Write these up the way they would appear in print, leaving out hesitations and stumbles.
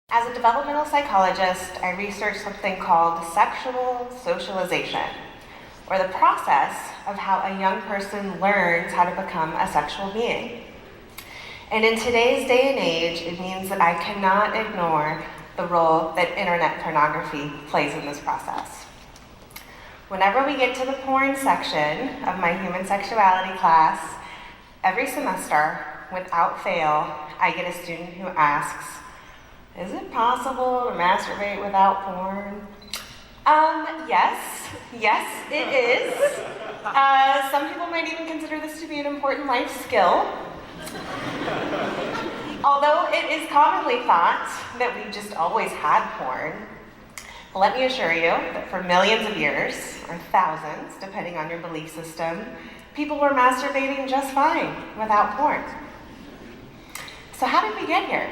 As a developmental psychologist, I research something called sexual socialization, or the process of how a young person learns how to become a sexual being. And in today's day and age, it means that I cannot ignore the role that internet pornography plays in this process. Whenever we get to the porn section of my human sexuality class, every semester, without fail, I get a student who asks, "Is it possible to masturbate without porn?" Yes, it is. Some people might even consider this to be an important life skill. Although it is commonly thought that we've just always had porn, let me assure you that for millions of years, or thousands, depending on your belief system, people were masturbating just fine without porn. So how did we get here?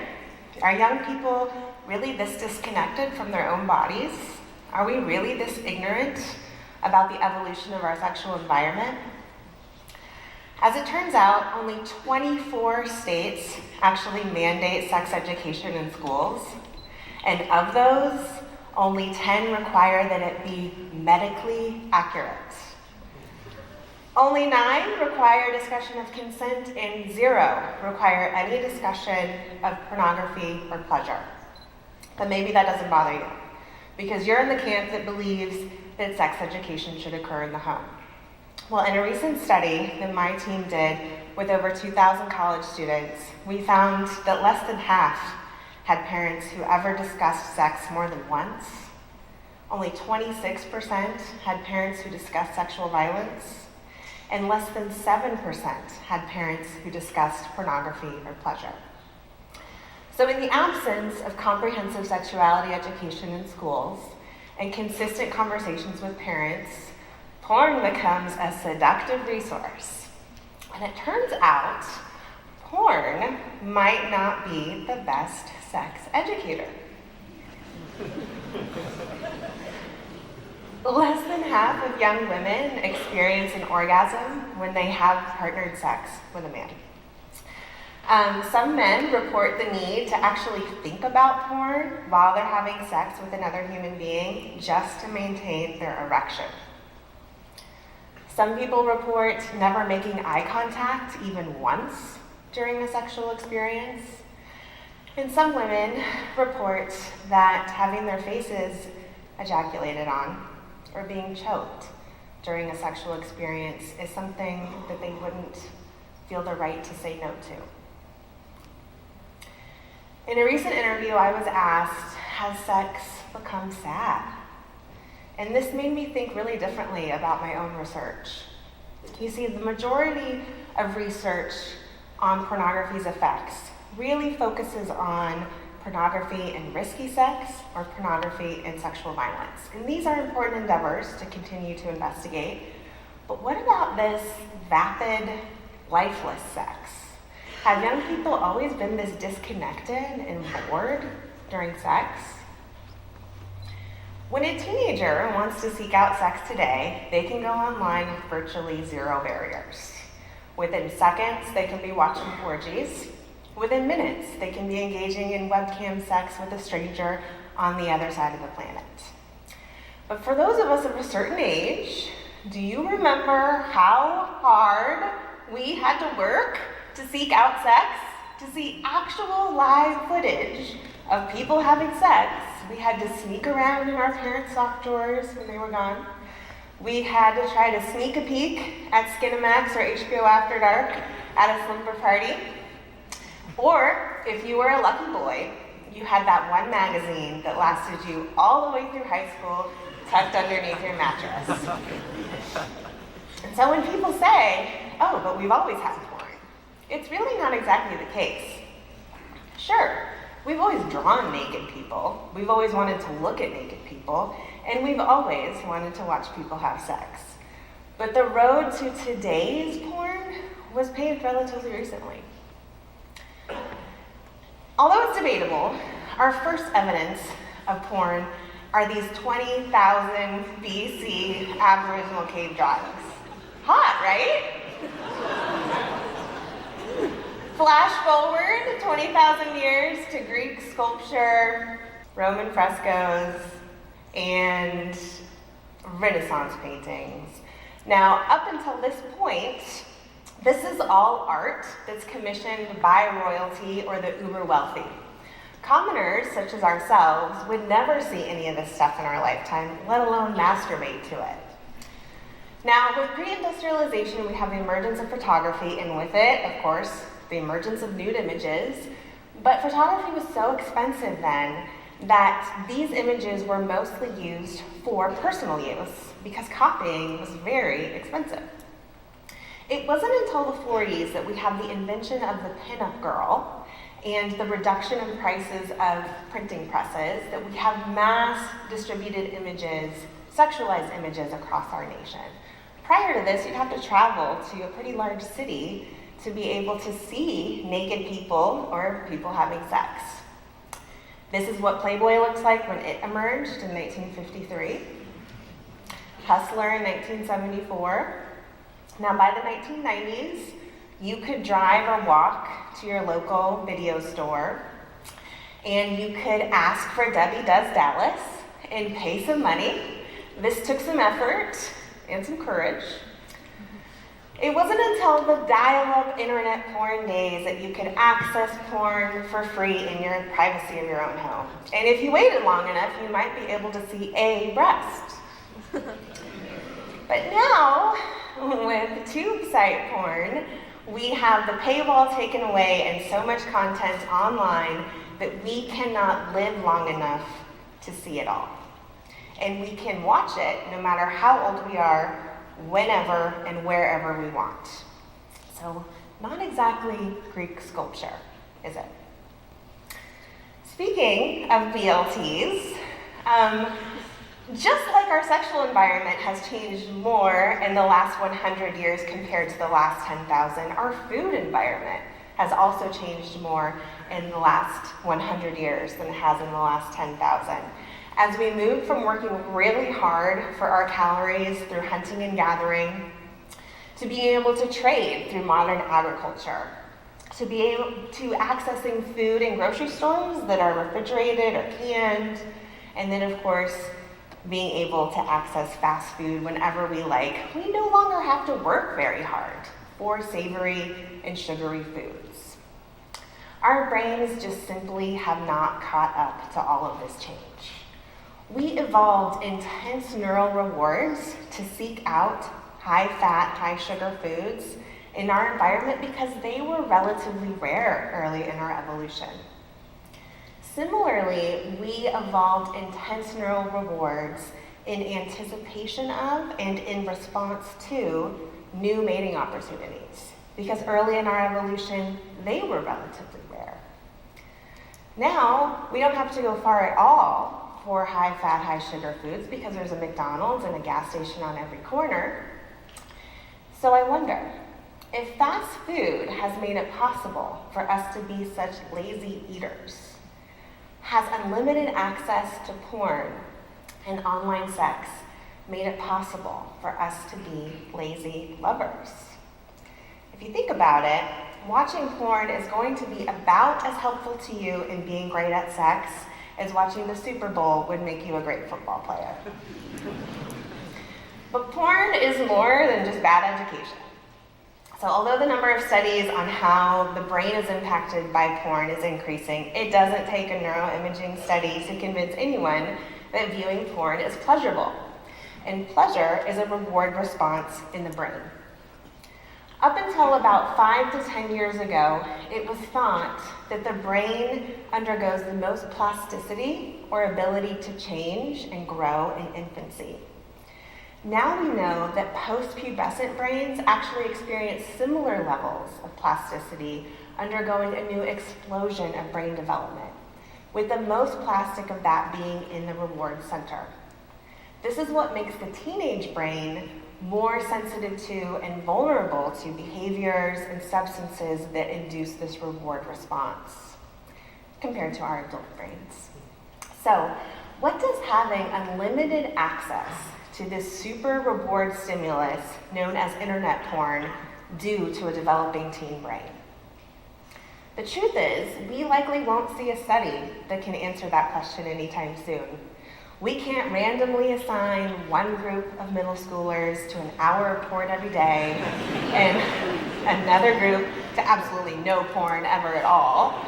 Are young people really this disconnected from their own bodies? Are we really this ignorant about the evolution of our sexual environment? As it turns out, only 24 states actually mandate sex education in schools, and of those, only 10 require that it be medically accurate. Only 9 require discussion of consent, and 0 require any discussion of pornography or pleasure. But maybe that doesn't bother you, because you're in the camp that believes that sex education should occur in the home. Well, in a recent study that my team did with over 2,000 college students, we found that less than half had parents who ever discussed sex more than once. Only 26% had parents who discussed sexual violence, and less than 7% had parents who discussed pornography or pleasure. So in the absence of comprehensive sexuality education in schools and consistent conversations with parents, porn becomes a seductive resource. And it turns out, porn might not be the best sex educator. Less than half of young women experience an orgasm when they have partnered sex with a man. Some men report the need to actually think about porn while they're having sex with another human being just to maintain their erection. Some people report never making eye contact even once during a sexual experience. And some women report that having their faces ejaculated on or being choked during a sexual experience is something that they wouldn't feel the right to say no to. In a recent interview, I was asked, has sex become sad? And this made me think really differently about my own research. You see, the majority of research on pornography's effects really focuses on pornography and risky sex, or pornography and sexual violence. And these are important endeavors to continue to investigate. But what about this vapid, lifeless sex? Have young people always been this disconnected and bored during sex? When a teenager wants to seek out sex today, they can go online with virtually 0 barriers. Within seconds, they can be watching orgies. Within minutes, they can be engaging in webcam sex with a stranger on the other side of the planet. But for those of us of a certain age, do you remember how hard we had to work to seek out sex? To see actual live footage of people having sex, we had to sneak around in our parents' sock drawers when they were gone. We had to try to sneak a peek at Skinamax or HBO After Dark at a slumber party. Or, if you were a lucky boy, you had that one magazine that lasted you all the way through high school, tucked underneath your mattress. And so when people say, "Oh, but we've always had porn," it's really not exactly the case. Sure, we've always drawn naked people, we've always wanted to look at naked people, and we've always wanted to watch people have sex. But the road to today's porn was paved relatively recently. Although it's debatable, our first evidence of porn are these 20,000 BC Aboriginal cave drawings. Hot, right? Flash forward 20,000 years to Greek sculpture, Roman frescoes, and Renaissance paintings. Now, up until this point, this is all art that's commissioned by royalty or the uber wealthy. Commoners, such as ourselves, would never see any of this stuff in our lifetime, let alone masturbate to it. Now, with pre-industrialization, we have the emergence of photography, and with it, of course, the emergence of nude images. But photography was so expensive then that these images were mostly used for personal use because copying was very expensive. It wasn't until the 40s that we have the invention of the pinup girl and the reduction in prices of printing presses that we have mass distributed images, sexualized images across our nation. Prior to this, you'd have to travel to a pretty large city to be able to see naked people or people having sex. This is what Playboy looks like when it emerged in 1953. Hustler in 1974. Now by the 1990s, you could drive or walk to your local video store and you could ask for Debbie Does Dallas and pay some money. This took some effort and some courage. It wasn't until the dial-up internet porn days that you could access porn for free in your privacy of your own home. And if you waited long enough, you might be able to see a breast. But now, with tube site porn, we have the paywall taken away and so much content online that we cannot live long enough to see it all. And we can watch it no matter how old we are, whenever and wherever we want. So, not exactly Greek sculpture, is it? Speaking of BLTs, just like our sexual environment has changed more in the last 100 years compared to the last 10,000, our food environment has also changed more in the last 100 years than it has in the last 10,000. As we move from working really hard for our calories through hunting and gathering, to being able to trade through modern agriculture, to be able to accessing food in grocery stores that are refrigerated or canned, and then of course, being able to access fast food whenever we like, we no longer have to work very hard for savory and sugary foods. Our brains just simply have not caught up to all of this change. We evolved intense neural rewards to seek out high-fat, high-sugar foods in our environment because they were relatively rare early in our evolution. Similarly, we evolved intense neural rewards in anticipation of and in response to new mating opportunities because early in our evolution, they were relatively rare. Now, we don't have to go far at all for high-fat, high-sugar foods because there's a McDonald's and a gas station on every corner. So I wonder, if fast food has made it possible for us to be such lazy eaters, has unlimited access to porn and online sex made it possible for us to be lazy lovers? If you think about it, watching porn is going to be about as helpful to you in being great at sex as watching the Super Bowl would make you a great football player. But porn is more than just bad education. So although the number of studies on how the brain is impacted by porn is increasing, it doesn't take a neuroimaging study to convince anyone that viewing porn is pleasurable. And pleasure is a reward response in the brain. Up until about 5 to 10 years ago, it was thought that the brain undergoes the most plasticity or ability to change and grow in infancy. Now we know that post-pubescent brains actually experience similar levels of plasticity, undergoing a new explosion of brain development, with the most plastic of that being in the reward center. This is what makes the teenage brain more sensitive to and vulnerable to behaviors and substances that induce this reward response compared to our adult brains. So, what does having unlimited access to this super reward stimulus known as internet porn do to a developing teen brain? The truth is, we likely won't see a study that can answer that question anytime soon. We can't randomly assign one group of middle schoolers to an hour of porn every day and another group to absolutely no porn ever at all,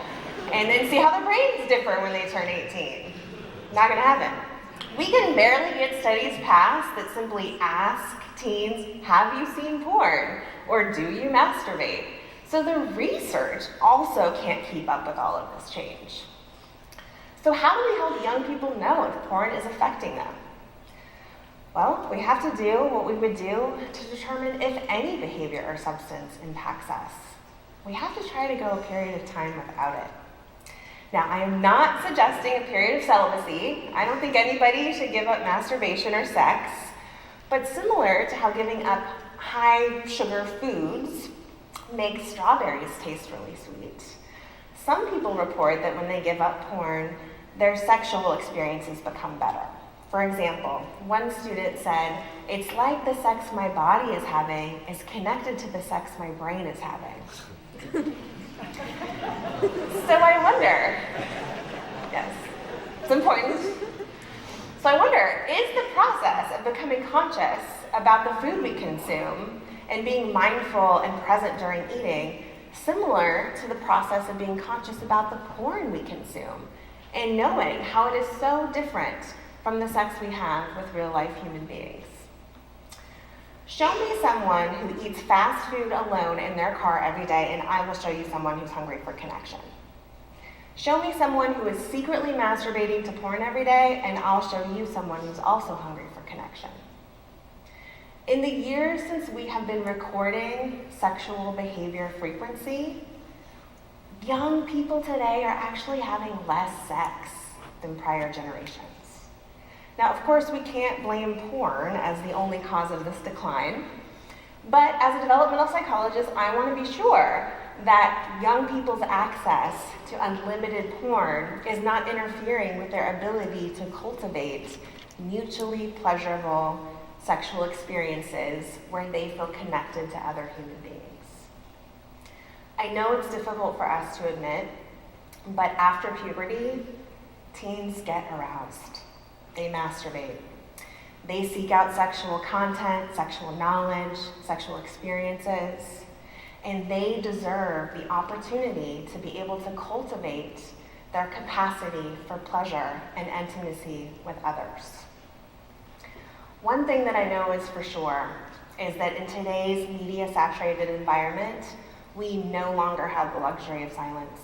and then see how their brains differ when they turn 18. Not gonna happen. We can barely get studies passed that simply ask teens, have you seen porn? Or do you masturbate? So the research also can't keep up with all of this change. So how do we help young people know if porn is affecting them? Well, we have to do what we would do to determine if any behavior or substance impacts us. We have to try to go a period of time without it. Now, I am not suggesting a period of celibacy. I don't think anybody should give up masturbation or sex, but similar to how giving up high sugar foods makes strawberries taste really sweet, some people report that when they give up porn, their sexual experiences become better. For example, one student said, "It's like the sex my body is having is connected to the sex my brain is having." So I wonder, yes, it's important. So I wonder, is the process of becoming conscious about the food we consume and being mindful and present during eating similar to the process of being conscious about the porn we consume and knowing how it is so different from the sex we have with real-life human beings? Show me someone who eats fast food alone in their car every day, and I will show you someone who's hungry for connection. Show me someone who is secretly masturbating to porn every day, and I'll show you someone who's also hungry for connection. In the years since we have been recording sexual behavior frequency, young people today are actually having less sex than prior generations. Now, of course, we can't blame porn as the only cause of this decline, but as a developmental psychologist, I want to be sure that young people's access to unlimited porn is not interfering with their ability to cultivate mutually pleasurable sexual experiences where they feel connected to other human beings. I know it's difficult for us to admit, but after puberty, teens get aroused. They masturbate. They seek out sexual content, sexual knowledge, sexual experiences, and they deserve the opportunity to be able to cultivate their capacity for pleasure and intimacy with others. One thing that I know is for sure is that in today's media-saturated environment, we no longer have the luxury of silence.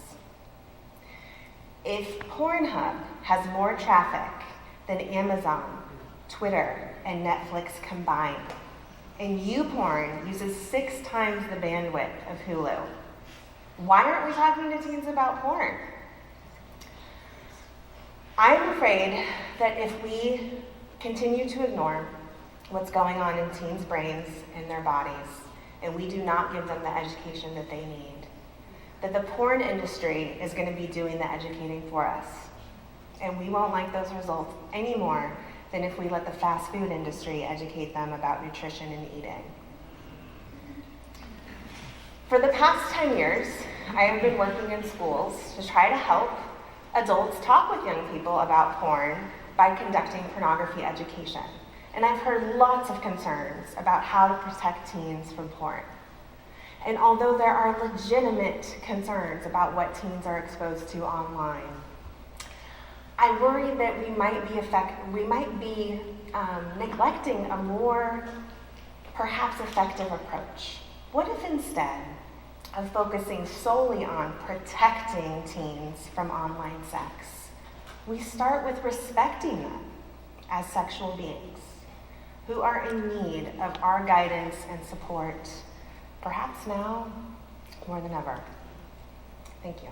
If Pornhub has more traffic than Amazon, Twitter, and Netflix combined, and YouPorn uses 6 times the bandwidth of Hulu, why aren't we talking to teens about porn? I'm afraid that if we continue to ignore what's going on in teens' brains and their bodies, and we do not give them the education that they need, that the porn industry is going to be doing the educating for us. And we won't like those results any more than if we let the fast food industry educate them about nutrition and eating. For the past 10 years, I have been working in schools to try to help adults talk with young people about porn by conducting pornography education. And I've heard lots of concerns about how to protect teens from porn. And although there are legitimate concerns about what teens are exposed to online, I worry that we might be neglecting a more perhaps effective approach. What if instead of focusing solely on protecting teens from online sex, we start with respecting them as sexual beings who are in need of our guidance and support, perhaps now more than ever. Thank you.